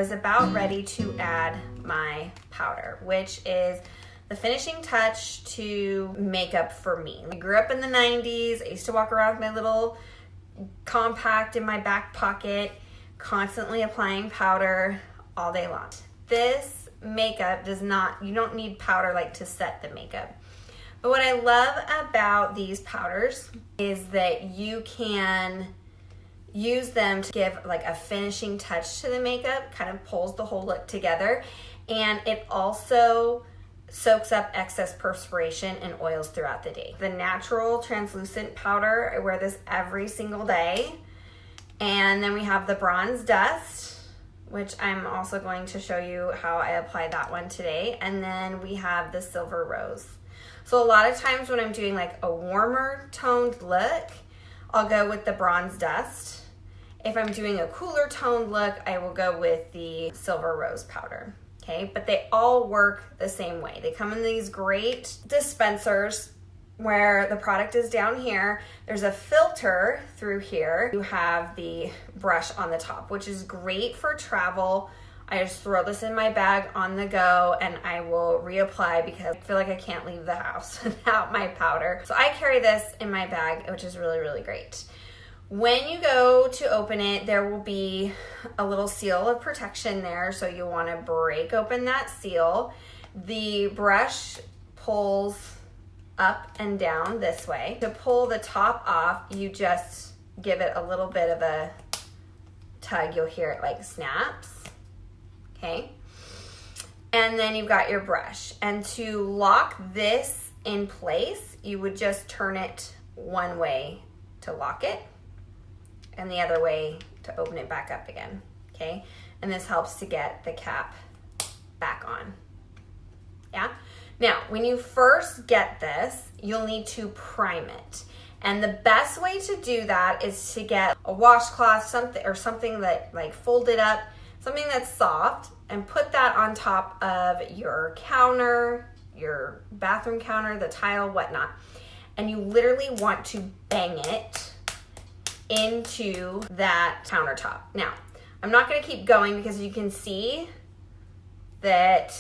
was about ready to add my powder, which is the finishing touch to makeup for me. I grew up in the 90s. I used to walk around with my little compact in my back pocket, constantly applying powder all day long. This makeup you don't need powder like to set the makeup. But what I love about these powders is that you can use them to give like a finishing touch to the makeup, kind of pulls the whole look together, and it also soaks up excess perspiration and oils throughout the day. The natural translucent powder, I wear this every single day. And then we have the bronze dust, which I'm also going to show you how I apply that one today. And then we have the silver rose. So a lot of times when I'm doing like a warmer toned look, I'll go with the bronze dust. If I'm doing a cooler toned look, I will go with the silver rose powder. Okay, but they all work the same way. They come in these great dispensers where the product is down here. There's a filter through here. You have the brush on the top, which is great for travel. I just throw this in my bag on the go and I will reapply because I feel like I can't leave the house without my powder. So I carry this in my bag, which is really, really great. When you go to open it, there will be a little seal of protection there, so you'll want to break open that seal. The brush pulls up and down this way. To pull the top off, you just give it a little bit of a tug. You'll hear it like snaps, okay? And then you've got your brush. And to lock this in place, you would just turn it one way to lock it, and the other way to open it back up again, okay? And this helps to get the cap back on, yeah? Now, when you first get this, you'll need to prime it. And the best way to do that is to get a washcloth, something that like folded up, something that's soft, and put that on top of your counter, your bathroom counter, the tile, whatnot. And you literally want to bang it into that countertop. Now, I'm not going to keep going because you can see that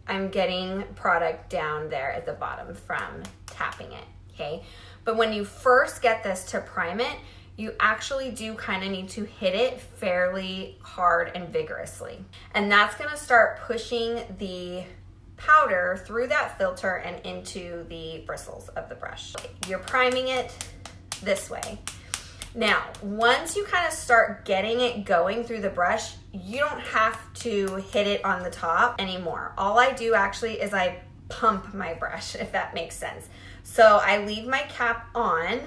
I'm getting product down there at the bottom from tapping it, okay? But when you first get this to prime it, you actually do kind of need to hit it fairly hard and vigorously. And that's going to start pushing the powder through that filter and into the bristles of the brush. Okay, you're priming it this way. Now, once you kind of start getting it going through the brush, you don't have to hit it on the top anymore. All I do actually is I pump my brush, if that makes sense. So I leave my cap on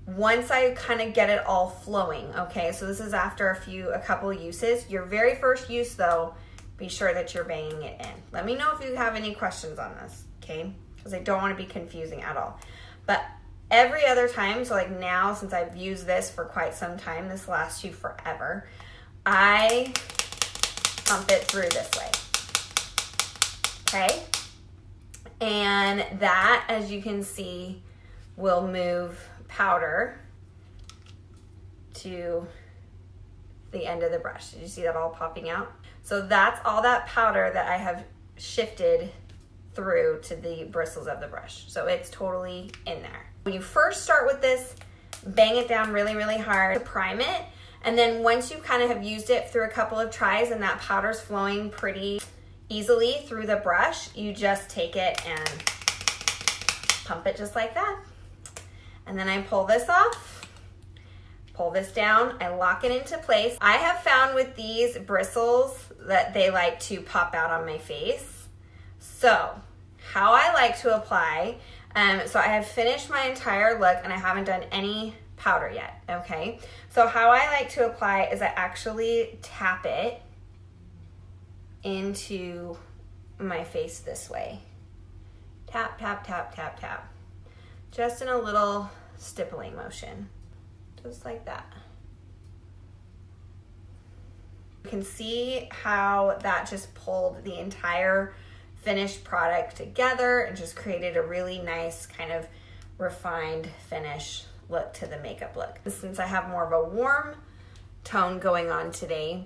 once I kind of get it all flowing, okay? So this is after a couple uses. Your very first use though, be sure that you're banging it in. Let me know if you have any questions on this, okay? Because I don't want to be confusing at all. But every other time, so like now, since I've used this for quite some time, this lasts you forever, I pump it through this way, okay? And that, as you can see, will move powder to the end of the brush. Did you see that all popping out? So that's all that powder that I have shifted through to the bristles of the brush. So it's totally in there. When you first start with this, bang it down really, really hard to prime it. And then once you kind of have used it through a couple of tries and that powder's flowing pretty easily through the brush, you just take it and pump it just like that. And then I pull this off, pull this down, I lock it into place. I have found with these bristles that they like to pop out on my face. So how I like to apply, so I have finished my entire look and I haven't done any powder yet, okay? So how I like to apply is I actually tap it into my face this way. Tap, tap, tap, tap, tap. Just in a little stippling motion, just like that. You can see how that just pulled the entire finished product together and just created a really nice kind of refined finish look to the makeup look. Since I have more of a warm tone going on today,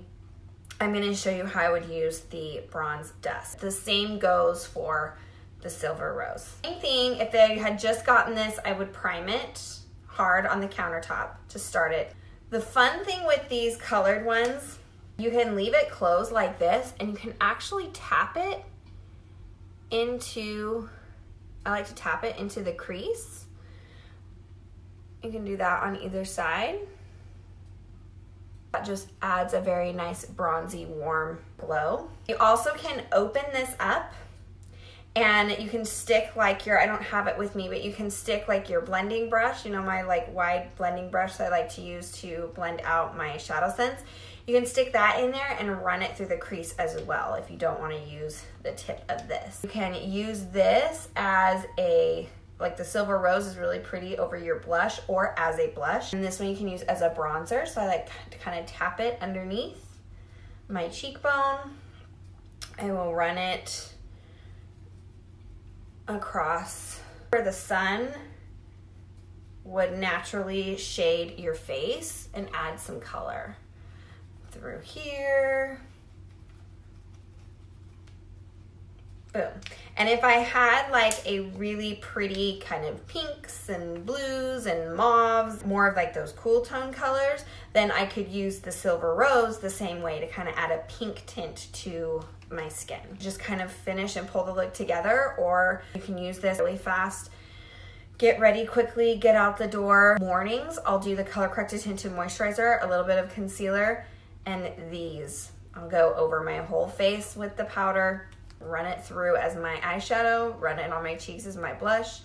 I'm going to show you how I would use the bronze dust. The same goes for the silver rose. Same thing, if I had just gotten this, I would prime it hard on the countertop to start it. The fun thing with these colored ones, you can leave it closed like this and you can actually tap it into, I like to tap it into the crease. You can do that on either side. That just adds a very nice bronzy warm glow. You also can open this up and you can stick like your, I don't have it with me, but you can stick like your blending brush, you know, my like wide blending brush that I like to use to blend out my shadow scents. You can stick that in there and run it through the crease as well if you don't want to use the tip of this. You can use this as a, like the silver rose is really pretty over your blush or as a blush. And this one you can use as a bronzer. So I like to kind of tap it underneath my cheekbone. I will run it across where the sun would naturally shade your face and add some color. Through here. Boom. And if I had like a really pretty kind of pinks and blues and mauves, more of like those cool tone colors, then I could use the silver rose the same way to kind of add a pink tint to my skin. Just kind of finish and pull the look together, or you can use this really fast. Get ready quickly, get out the door. Mornings, I'll do the Color Corrected Tinted Moisturizer, a little bit of concealer, and these. I'll go over my whole face with the powder, run it through as my eyeshadow, run it on my cheeks as my blush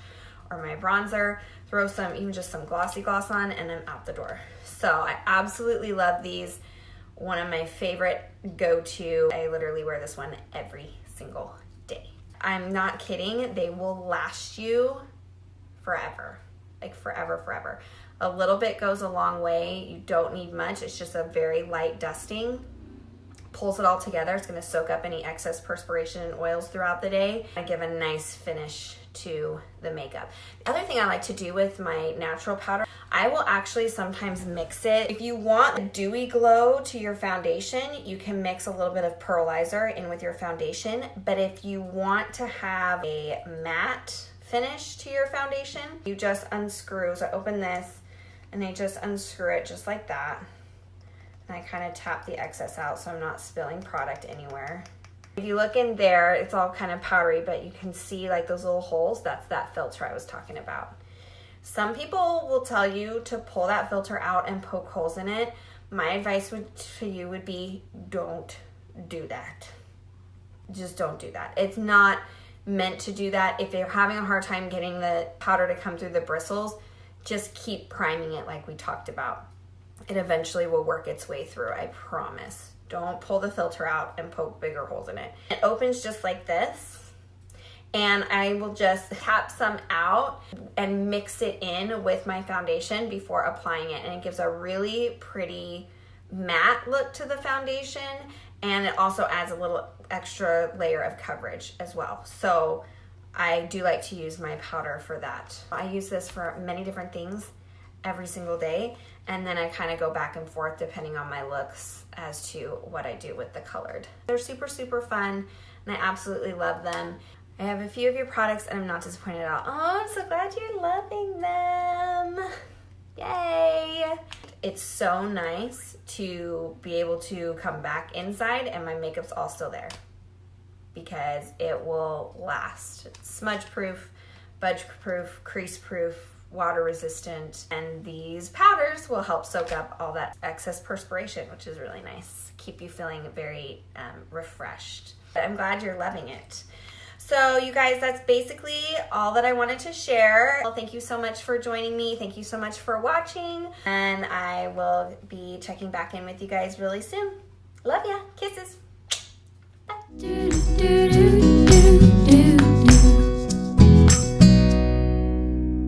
or my bronzer, throw some, even just some glossy gloss on, and I'm out the door. So I absolutely love these. One of my favorite go-to. I literally wear this one every single day. I'm not kidding. They will last you forever, like forever, forever. A little bit goes a long way. You don't need much. It's just a very light dusting. Pulls it all together. It's going to soak up any excess perspiration and oils throughout the day. I give a nice finish to the makeup. The other thing I like to do with my natural powder, I will actually sometimes mix it. If you want a dewy glow to your foundation, you can mix a little bit of pearlizer in with your foundation. But if you want to have a matte finish to your foundation, you just unscrew. So I open this and I just unscrew it just like that. And I kind of tap the excess out so I'm not spilling product anywhere. If you look in there, it's all kind of powdery, but you can see like those little holes. That's that filter I was talking about. Some people will tell you to pull that filter out and poke holes in it. My advice to you would be, don't do that. Just don't do that. It's not meant to do that. If you're having a hard time getting the powder to come through the bristles, just keep priming it like we talked about. It eventually will work its way through, I promise. Don't pull the filter out and poke bigger holes in it. It opens just like this, and I will just tap some out and mix it in with my foundation before applying it, and it gives a really pretty matte look to the foundation, and it also adds a little extra layer of coverage as well. So I do like to use my powder for that. I use this for many different things every single day, and then I kind of go back and forth depending on my looks as to what I do with the colored. They're super, super fun, and I absolutely love them. I have a few of your products and I'm not disappointed at all. Oh, I'm so glad you're loving them. Yay. It's so nice to be able to come back inside and my makeup's all still there, because it will last. It's smudge proof, budge proof, crease proof, water resistant, and these powders will help soak up all that excess perspiration, which is really nice. Keep you feeling very refreshed. I'm glad you're loving it. So you guys, that's basically all that I wanted to share. Well, thank you so much for joining me. Thank you so much for watching, and I will be checking back in with you guys really soon. Love ya. Kisses. Bye.